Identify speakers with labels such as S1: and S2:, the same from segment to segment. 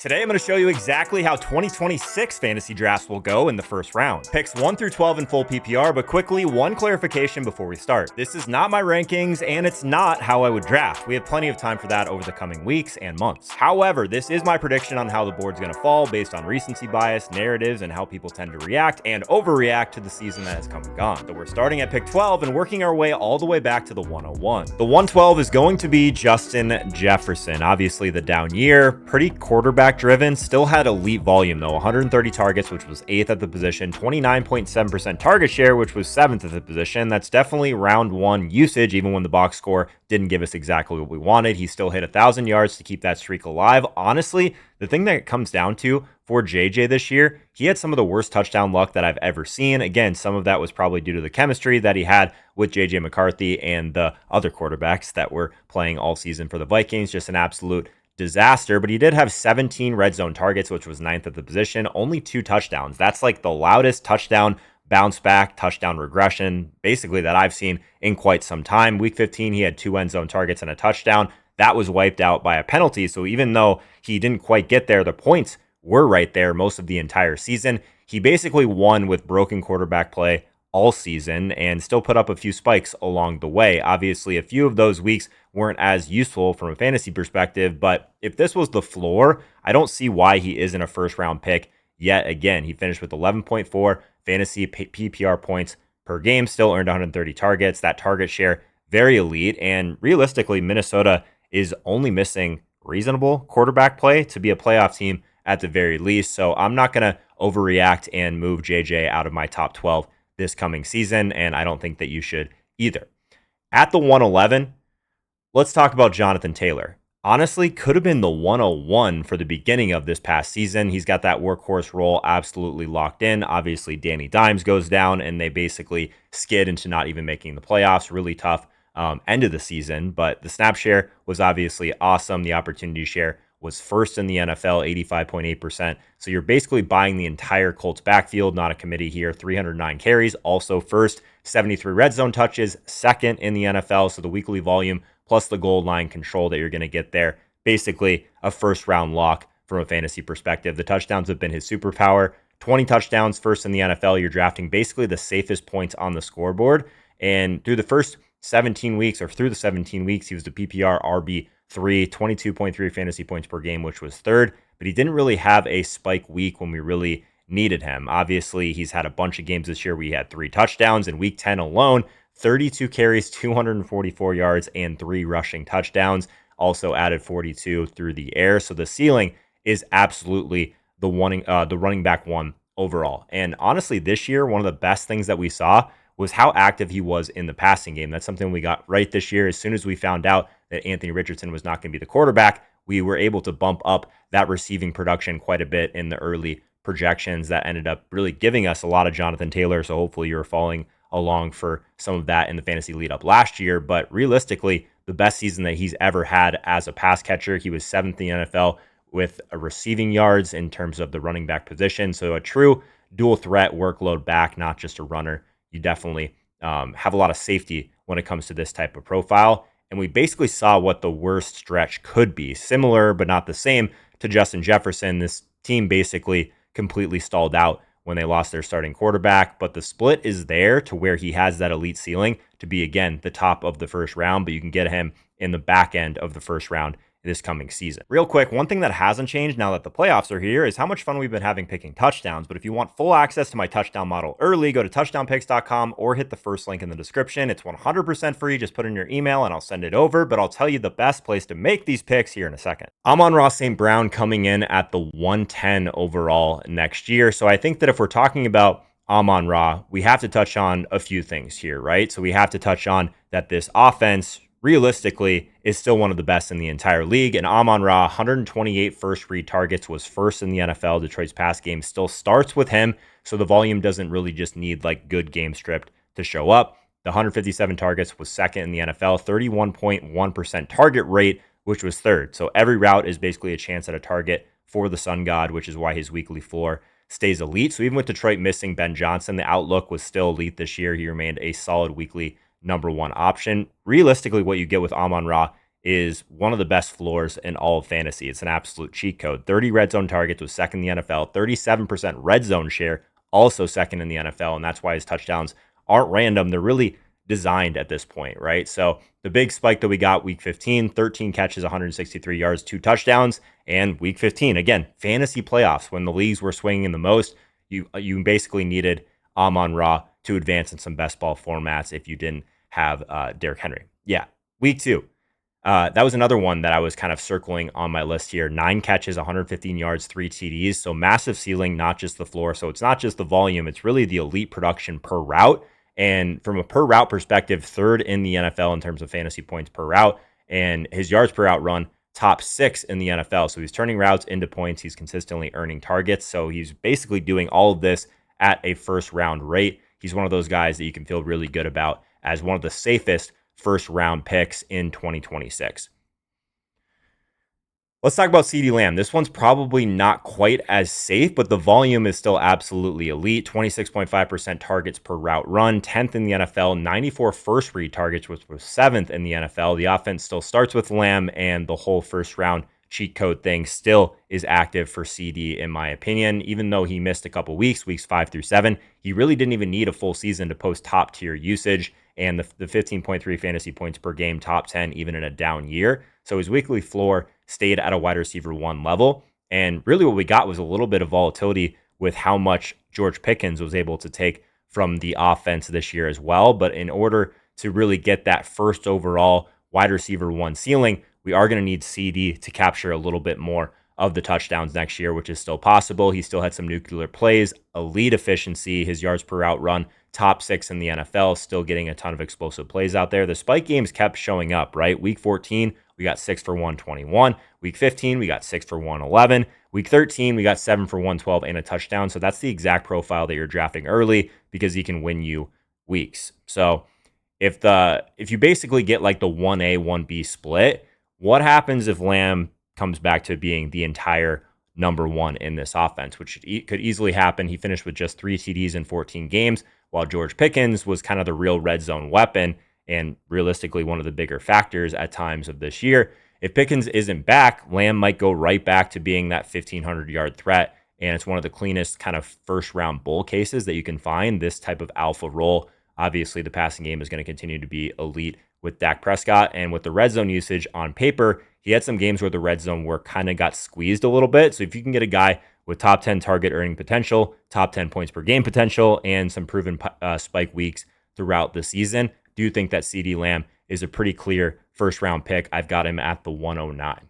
S1: Today, I'm going to show you exactly how 2026 fantasy drafts will go in the first round. Picks 1 through 12 in full PPR, but quickly, one clarification before we start. This is not my rankings, and it's not how I would draft. We have plenty of time for that over the coming weeks and months. However, this is my prediction on how the board's going to fall based on recency bias, narratives, and how people tend to react and overreact to the season that has come and gone. So we're starting at pick 12 and working our way all the way back to the 101. The 112 is going to be Justin Jefferson. Obviously, the down year, pretty quarterback driven, still had elite volume though, 130 targets, which was 8th at the position, 29.7% target share, which was 7th at the position. That's definitely round one usage, even when the box score didn't give us exactly what we wanted. He still hit 1,000 yards to keep that streak alive. Honestly, the thing that it comes down to for JJ this year, he had some of the worst touchdown luck that I've ever seen. Again, some of that was probably due to the chemistry that he had with JJ McCarthy and the other quarterbacks that were playing all season for the Vikings. Just an absolute disaster, but he did have 17 red zone targets, which was 9th at the position, only 2 touchdowns. That's like the loudest touchdown bounce back, touchdown regression, basically that I've seen in quite some time. Week 15, he had 2 end zone targets and a touchdown. That was wiped out by a penalty. So even though he didn't quite get there, the points were right there most of the entire season. He basically won with broken quarterback play all season and still put up a few spikes along the way. Obviously, a few of those weeks weren't as useful from a fantasy perspective, but if this was the floor, I don't see why he isn't a first round pick yet again. He finished with 11.4 fantasy PPR points per game, still earned 130 targets. That target share, very elite. And realistically, Minnesota is only missing reasonable quarterback play to be a playoff team at the very least. So I'm not going to overreact and move JJ out of my top 12 this coming season, and I don't think that you should either. At the 111, let's talk about Jonathan Taylor. Honestly, could have been the 101 for the beginning of this past season. He's got that workhorse role absolutely locked in. Obviously, Danny Dimes goes down, and they basically skid into not even making the playoffs. Really tough end of the season, but the snap share was obviously awesome. The opportunity share was first in the NFL, 85.8%. So you're basically buying the entire Colts backfield, not a committee here. 309 carries, also first. 73 red zone touches, second in the NFL. So the weekly volume plus the goal line control that you're going to get there. Basically a first round lock from a fantasy perspective. The touchdowns have been his superpower. 20 touchdowns, first in the NFL. You're drafting basically the safest points on the scoreboard. And through the first 17 weeks, or through the 17 weeks, he was the PPR RB3, 22.3 fantasy points per game, which was third, but he didn't really have a spike week when we really needed him. Obviously, he's had a bunch of games this year where he had 3 touchdowns. In week 10 alone, 32 carries, 244 yards, and 3 rushing touchdowns. Also added 42 through the air. So the ceiling is absolutely the running back one overall. And honestly, this year, one of the best things that we saw was how active he was in the passing game. That's something we got right this year. As soon as we found out that Anthony Richardson was not going to be the quarterback, we were able to bump up that receiving production quite a bit in the early projections. That ended up really giving us a lot of Jonathan Taylor. So hopefully you're following along for some of that in the fantasy lead up last year. But realistically, the best season that he's ever had as a pass catcher. He was 7th in the NFL with receiving yards in terms of the running back position. So a true dual threat workload back, not just a runner. You definitely have a lot of safety when it comes to this type of profile. And we basically saw what the worst stretch could be. Similar, but not the same, to Justin Jefferson. This team basically completely stalled out when they lost their starting quarterback. But the split is there to where he has that elite ceiling to be, again, the top of the first round. But you can get him in the back end of the first round this coming season. Real quick, one thing that hasn't changed now that the playoffs are here is how much fun we've been having picking touchdowns. But if you want full access to my touchdown model early, go to touchdownpicks.com or hit the first link in the description. It's 100% free. Just put in your email and I'll send it over. But I'll tell you the best place to make these picks here in a second. Amon-Ra St. Brown coming in at the 110 overall next year. So I think that if we're talking about Amon-Ra, we have to touch on a few things here, right? So we have to touch on that this offense realistically is still one of the best in the entire league. And Amon-Ra, 128 first read targets, was first in the NFL. Detroit's pass game still starts with him, so the volume doesn't really just need like good game script to show up. The 157 targets was second in the NFL, 31.1% target rate, which was third. So every route is basically a chance at a target for the Sun God, which is why his weekly floor stays elite. So even with Detroit missing Ben Johnson, the outlook was still elite this year. He remained a solid weekly number one option. Realistically, what you get with Amon-Ra is one of the best floors in all of fantasy. It's an absolute cheat code. 30 red zone targets was second in the NFL, 37% red zone share, also second in the NFL. And that's why his touchdowns aren't random. They're really designed at this point, right? So the big spike that we got week 15, 13 catches, 163 yards, 2 touchdowns. And week 15, again, fantasy playoffs, when the leagues were swinging the most, you basically needed Amon-Ra to advance in some best ball formats if you didn't have Derrick Henry. Yeah, week 2. That was another one that I was kind of circling on my list here. 9 catches, 115 yards, 3 TDs. So massive ceiling, not just the floor. So it's not just the volume, it's really the elite production per route. And from a per route perspective, third in the NFL in terms of fantasy points per route. And his yards per route run, top 6 in the NFL. So he's turning routes into points. He's consistently earning targets. So he's basically doing all of this at a first round rate. He's one of those guys that you can feel really good about as one of the safest first round picks in 2026. Let's talk about CeeDee Lamb. This one's probably not quite as safe, but the volume is still absolutely elite. 26.5% targets per route run, 10th in the NFL, 94 first read targets, which was 7th in the NFL. The offense still starts with Lamb, and the whole first round cheat code thing still is active for CD, in my opinion. Even though he missed a couple weeks 5 through 7, he really didn't even need a full season to post top tier usage. And the 15.3 fantasy points per game, top 10, even in a down year. So his weekly floor stayed at a wide receiver 1 level. And really what we got was a little bit of volatility with how much George Pickens was able to take from the offense this year as well. But in order to really get that first overall wide receiver 1 ceiling, we are going to need CD to capture a little bit more of the touchdowns next year, which is still possible. He still had some nuclear plays, elite efficiency, his yards per route run, top 6 in the NFL, still getting a ton of explosive plays out there. The spike games kept showing up, right? Week 14, we got 6 for 121. Week 15, we got 6 for 111. Week 13, we got 7 for 112 and a touchdown. So that's the exact profile that you're drafting early because he can win you weeks. So if you basically get like the 1A, 1B split, what happens if Lamb comes back to being the entire number 1 in this offense, which could easily happen? He finished with just 3 TDs in 14 games, while George Pickens was kind of the real red zone weapon and realistically one of the bigger factors at times of this year. If Pickens isn't back, Lamb might go right back to being that 1,500-yard threat, and it's one of the cleanest kind of first-round bull cases that you can find, this type of alpha role. Obviously, the passing game is going to continue to be elite with Dak Prescott, and with the red zone usage on paper, he had some games where the red zone work kind of got squeezed a little bit. So if you can get a guy with top 10 target earning potential, top 10 points per game potential, and some proven spike weeks throughout the season, do you think that CeeDee Lamb is a pretty clear first round pick? I've got him at the 109.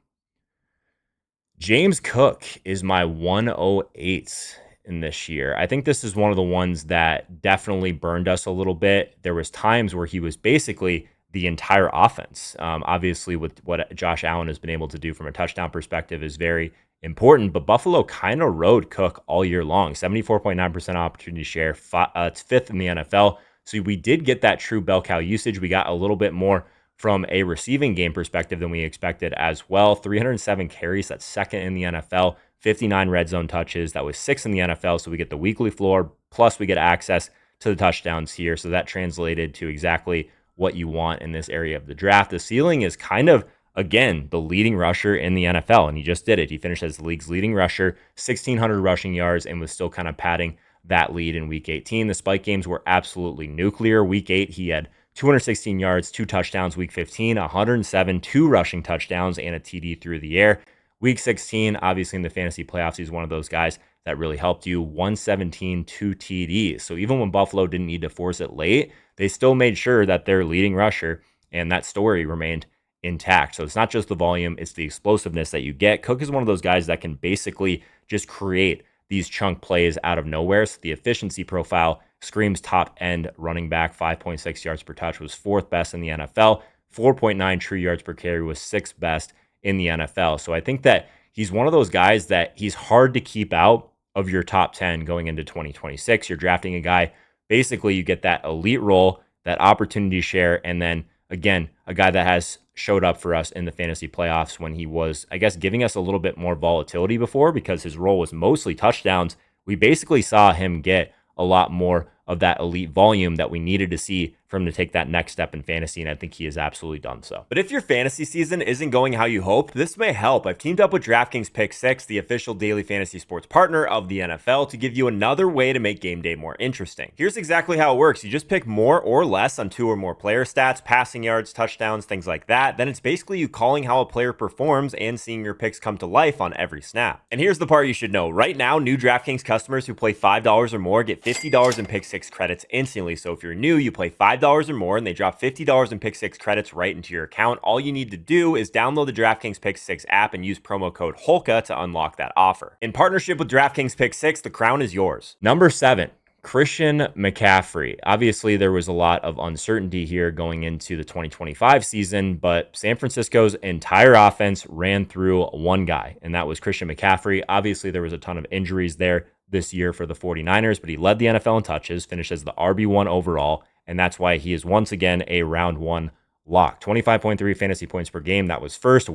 S1: James Cook is my 108 in this year. I think this is one of the ones that definitely burned us a little bit. There was times where he was basically the entire offense. Obviously, with what Josh Allen has been able to do from a touchdown perspective is very important, but Buffalo kind of rode Cook all year long. 74.9% opportunity share, it's 5th in the NFL. So we did get that true bell cow usage. We got a little bit more from a receiving game perspective than we expected as well. 307 carries, that's 2nd in the NFL. 59 red zone touches, that was 6th in the NFL. So we get the weekly floor, plus we get access to the touchdowns here. So that translated to exactly what you want in this area of the draft. The ceiling is kind of, again, the leading rusher in the NFL, and he just did it. He finished as the league's leading rusher, 1,600 rushing yards, and was still kind of padding that lead in Week 18. The spike games were absolutely nuclear. Week 8, he had 216 yards, 2 touchdowns. Week 15, 107, 2 rushing touchdowns, and a TD through the air. Week 16, obviously in the fantasy playoffs, he's one of those guys that really helped you. 117, 2 TDs. So even when Buffalo didn't need to force it late, they still made sure that their leading rusher and that story remained intact. So it's not just the volume, it's the explosiveness that you get. Cook is one of those guys that can basically just create these chunk plays out of nowhere. So the efficiency profile screams top end running back. 5.6 yards per touch was 4th best in the NFL. 4.9 true yards per carry was 6th best in the NFL. So I think that he's one of those guys that he's hard to keep out of your top 10 going into 2026. You're drafting a guy, basically you get that elite role, that opportunity share, and then again, a guy that has showed up for us in the fantasy playoffs when he was, I guess, giving us a little bit more volatility before because his role was mostly touchdowns. We basically saw him get a lot more of that elite volume that we needed to see for him to take that next step in fantasy, and I think he has absolutely done so. But if your fantasy season isn't going how you hoped, this may help. I've teamed up with DraftKings Pick 6, the official daily fantasy sports partner of the NFL, to give you another way to make game day more interesting. Here's exactly how it works. You just pick more or less on 2 or more player stats, passing yards, touchdowns, things like that. Then it's basically you calling how a player performs and seeing your picks come to life on every snap. And here's the part you should know. Right now, new DraftKings customers who play $5 or more get $50 in Pick 6 credits instantly. So if you're new, you play $5 or more and they drop $50 in Pick 6 credits right into your account. All you need to do is download the DraftKings Pick 6 app and use promo code HOLKA to unlock that offer. In partnership with DraftKings Pick 6, the crown is yours. Number 7. Christian McCaffrey. Obviously, there was a lot of uncertainty here going into the 2025 season, but San Francisco's entire offense ran through one guy, and that was Christian McCaffrey. Obviously, there was a ton of injuries there this year for the 49ers, but he led the NFL in touches, finished as the RB1 overall, and that's why he is once again a round 1 lock. 25.3 fantasy points per game. That was first.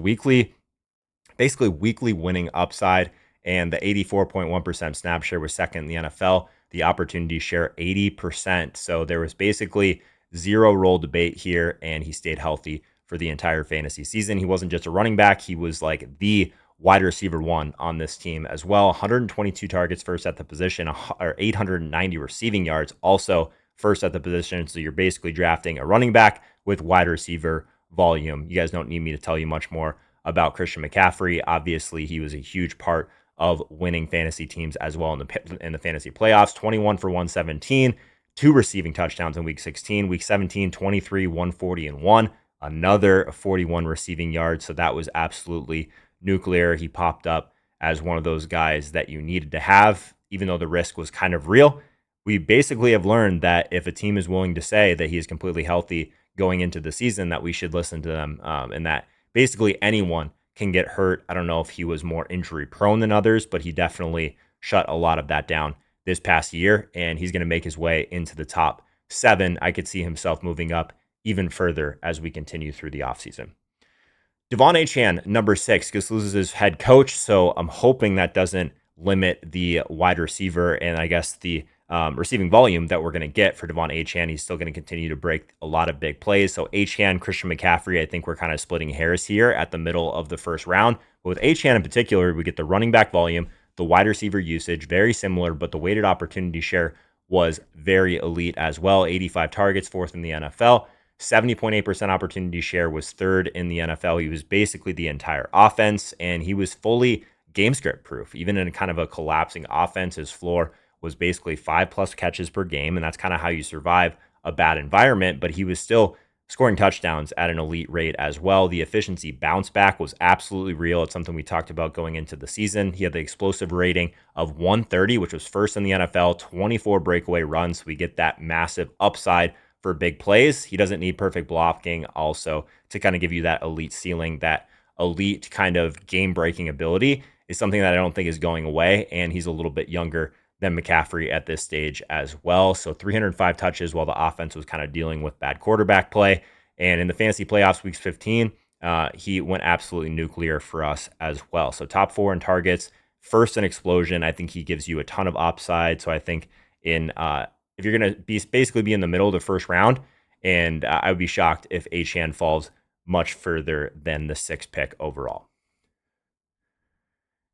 S1: Basically weekly winning upside, and the 84.1% snap share was second in the NFL. The opportunity share 80%. So there was basically zero role debate here, and he stayed healthy for the entire fantasy season. He wasn't just a running back. He was like the wide receiver 1 on this team as well. 122 targets first at the position, or 890 receiving yards also first at the position. So you're basically drafting a running back with wide receiver volume. You guys don't need me to tell you much more about Christian McCaffrey. Obviously, he was a huge part of winning fantasy teams as well in the fantasy playoffs. 21 for 117, 2 receiving touchdowns in week 16. Week 17, 23, 140, and 1. Another 41 receiving yards. So that was absolutely nuclear. He popped up as one of those guys that you needed to have, even though the risk was kind of real. We basically have learned that if a team is willing to say that he is completely healthy going into the season, that we should listen to them, and that basically anyone can get hurt. I don't know if he was more injury prone than others, but he definitely shut a lot of that down this past year, and he's going to make his way into the top 7. I could see himself moving up even further as we continue through the offseason. De'Von Achane, number 6, just loses his head coach, so I'm hoping that doesn't limit the wide receiver and I guess the receiving volume that we're going to get for De'Von Achane. He's still going to continue to break a lot of big plays. So Achane, Christian McCaffrey, I think we're kind of splitting hairs here at the middle of the first round. But with Achane in particular, we get the running back volume, the wide receiver usage, very similar, but the weighted opportunity share was very elite as well. 85 targets, 4th in the NFL. 70.8% opportunity share was 3rd in the NFL. He was basically the entire offense, and he was fully game script proof. Even in kind of a collapsing offense, his floor was basically 5+ catches per game, and that's kind of how you survive a bad environment, but he was still scoring touchdowns at an elite rate as well. The efficiency bounce back was absolutely real. It's something we talked about going into the season. He had the explosive rating of 130, which was 1st in the NFL, 24 breakaway runs. So we get that massive upside for big plays. He doesn't need perfect blocking also to kind of give you that elite ceiling. That elite kind of game-breaking ability is something that I don't think is going away, and he's a little bit younger than McCaffrey at this stage as well. So 305 touches while the offense was kind of dealing with bad quarterback play. And in the fantasy playoffs, week 15, he went absolutely nuclear for us as well. So top 4 in targets, 1st in explosion. I think he gives you a ton of upside. So I think if you're going to basically be in the middle of the first round, and I would be shocked if Achane falls much further than the 6th pick overall.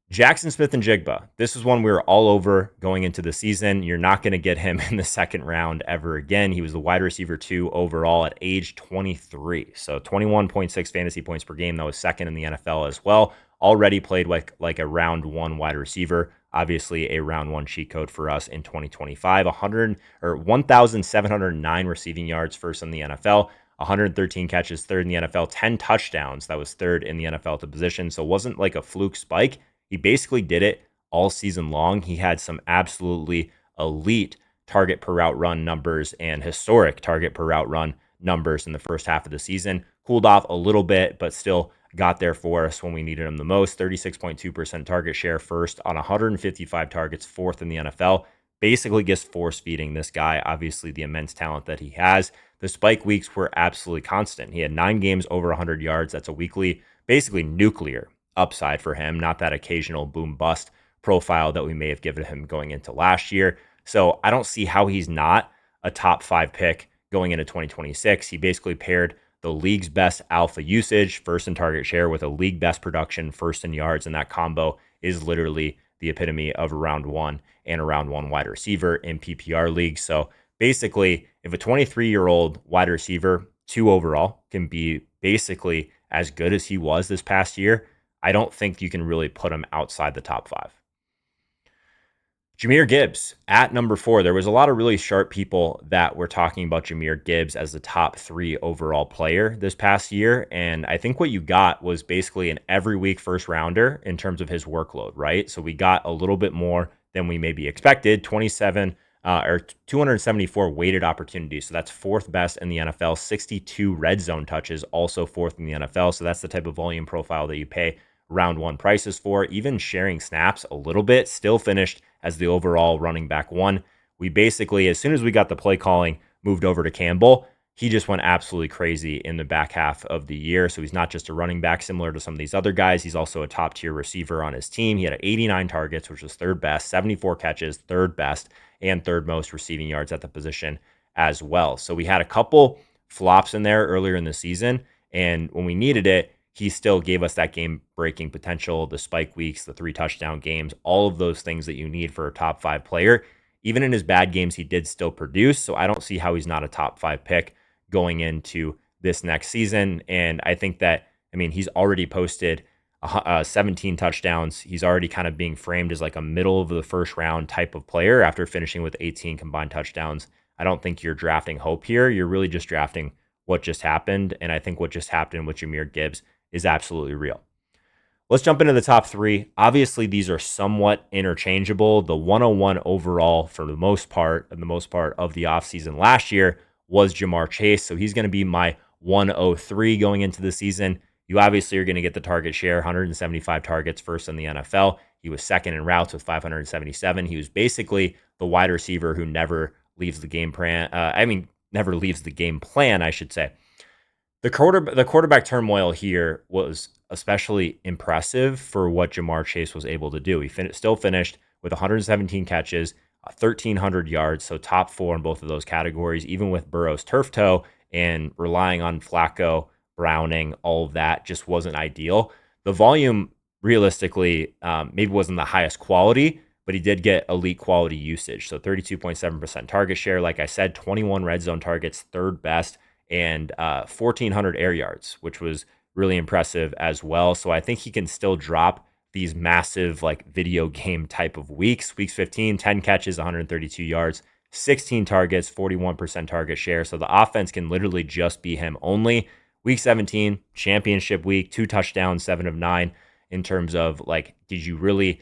S1: Jackson Smith-Njigba. This is one we were all over going into the season. You're not going to get him in the 2nd round ever again. He was the wide receiver 2 overall at age 23. So 21.6 fantasy points per game. That was 2nd in the NFL as well. Already played like a round 1 wide receiver. Obviously a round 1 cheat code for us in 2025. 1,709 receiving yards, 1st in the NFL. 113 catches, 3rd in the NFL. 10 touchdowns. That was 3rd in the NFL at the position. So it wasn't like a fluke spike. He basically did it all season long. He had some absolutely elite target per route run numbers and historic target per route run numbers in the first half of the season. Cooled off a little bit, but still got there for us when we needed him the most. 36.2% target share, 1st on 155 targets, 4th in the NFL. Basically just force feeding this guy, obviously the immense talent that he has. The spike weeks were absolutely constant. He had 9 games over 100 yards. That's a weekly, basically nuclear upside for him, not that occasional boom bust profile that we may have given him going into last year. So I don't see how he's not a top 5 pick going into 2026. He basically paired the league's best alpha usage, first in target share, with a league best production, first in yards. And that combo is literally the epitome of a round one and a round one wide receiver in PPR leagues. So basically, if a 23-year-old wide receiver, 2 overall, can be basically as good as he was this past year, I don't think you can really put him outside the top 5. Jahmyr Gibbs at number 4. There was a lot of really sharp people that were talking about Jahmyr Gibbs as the top 3 overall player this past year. And I think what you got was basically an every week first rounder in terms of his workload, right? So we got a little bit more than we maybe expected, 274 weighted opportunities. So that's 4th best in the NFL, 62 red zone touches, also 4th in the NFL. So that's the type of volume profile that you pay round one prices for. Even sharing snaps a little bit, still finished as the overall running back 1. We basically, as soon as we got the play calling moved over to Campbell, he just went absolutely crazy in the back half of the year. So he's not just a running back similar to some of these other guys. He's also a top tier receiver on his team. He had 89 targets, which was 3rd best, 74 catches, 3rd best, and 3rd most receiving yards at the position as well. So we had a couple flops in there earlier in the season. And when we needed it, he still gave us that game-breaking potential, the spike weeks, the 3 touchdown games, all of those things that you need for a top 5 player. Even in his bad games, he did still produce. So I don't see how he's not a top 5 pick going into this next season. And I think that, he's already posted 17 touchdowns. He's already kind of being framed as like a middle of the first round type of player after finishing with 18 combined touchdowns. I don't think you're drafting hope here. You're really just drafting what just happened. And I think what just happened with Jahmyr Gibbs is absolutely real. Let's jump into the top 3. Obviously, these are somewhat interchangeable. The 101 overall, for the most part of the offseason last year, was Ja'Marr Chase. So he's going to be my 103 going into the season. You obviously are going to get the target share, 175 targets, first in the NFL. He was 2nd in routes with 577. He was basically the wide receiver who never leaves the game plan. Never leaves the game plan, I should say. The quarterback turmoil here was especially impressive for what Ja'Marr Chase was able to do. He still finished with 117 catches, 1,300 yards, so top 4 in both of those categories, even with Burrow's turf toe and relying on Flacco, Browning, all of that just wasn't ideal. The volume, realistically, maybe wasn't the highest quality, but he did get elite quality usage. So 32.7% target share. Like I said, 21 red zone targets, 3rd best, and 1,400 air yards, which was really impressive as well. So I think he can still drop these massive like video game type of weeks. Weeks 15, 10 catches, 132 yards, 16 targets, 41% target share. So the offense can literally just be him only. Week 17, championship week, 2 touchdowns, 7 of 9 in terms of like, did you really,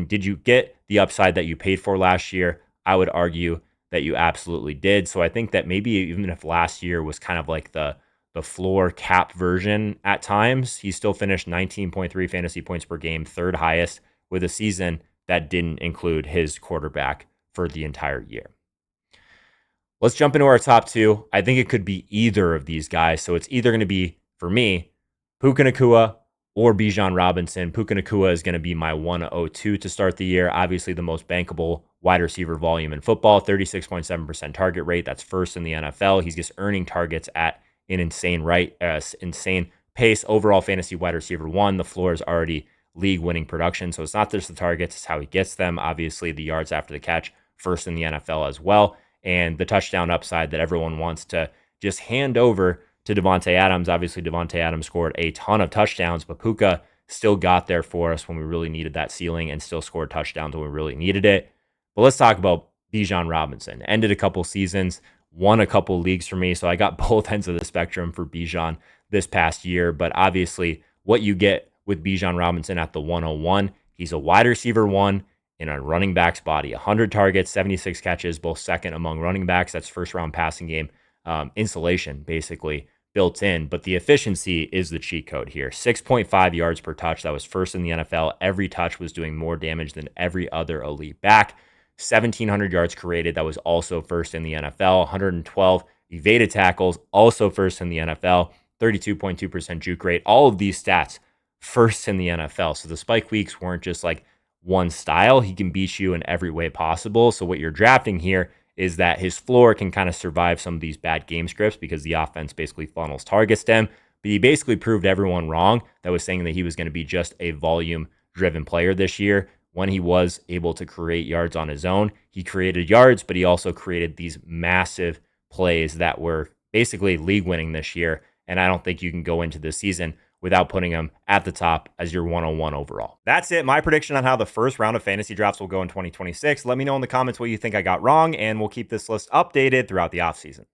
S1: did you get the upside that you paid for last year? I would argue that you absolutely did. So I think that maybe even if last year was kind of like the floor cap version at times, he still finished 19.3 fantasy points per game, 3rd highest, with a season that didn't include his quarterback for the entire year. Let's jump into our top 2. I think it could be either of these guys. So it's either going to be, for me, Puka Nacua or Bijan Robinson. Puka Nacua is going to be my 102 to start the year. Obviously, the most bankable wide receiver volume in football, 36.7% target rate. That's 1st in the NFL. He's just earning targets at an insane pace. Overall fantasy wide receiver 1. The floor is already league-winning production. So it's not just the targets, it's how he gets them. Obviously, the yards after the catch, 1st in the NFL as well. And the touchdown upside that everyone wants to just hand over to Davante Adams. Obviously, Davante Adams scored a ton of touchdowns, but Puka still got there for us when we really needed that ceiling and still scored touchdowns when we really needed it. But let's talk about Bijan Robinson. Ended a couple seasons, won a couple leagues for me, so I got both ends of the spectrum for Bijan this past year. But obviously, what you get with Bijan Robinson at the 101, he's a wide receiver 1 in a running back's body. 100 targets, 76 catches, both 2nd among running backs. That's first-round passing game insulation, basically, built in. But the efficiency is the cheat code here. 6.5 yards per touch. That was 1st in the NFL. Every touch was doing more damage than every other elite back. 1,700 yards created. That was also 1st in the NFL. 112 evaded tackles, also 1st in the NFL. 32.2% juke rate. All of these stats, 1st in the NFL. So the spike weeks weren't just like one style, he can beat you in every way possible. So what you're drafting here is that his floor can kind of survive some of these bad game scripts because the offense basically funnels targets to him. But he basically proved everyone wrong that was saying that he was going to be just a volume driven player this year. When he was able to create yards on his own, he created yards, but he also created these massive plays that were basically league winning this year. And I don't think you can go into this season without putting him at the top as your 101 overall. That's it. My prediction on how the first round of fantasy drafts will go in 2026. Let me know in the comments what you think I got wrong, and we'll keep this list updated throughout the offseason.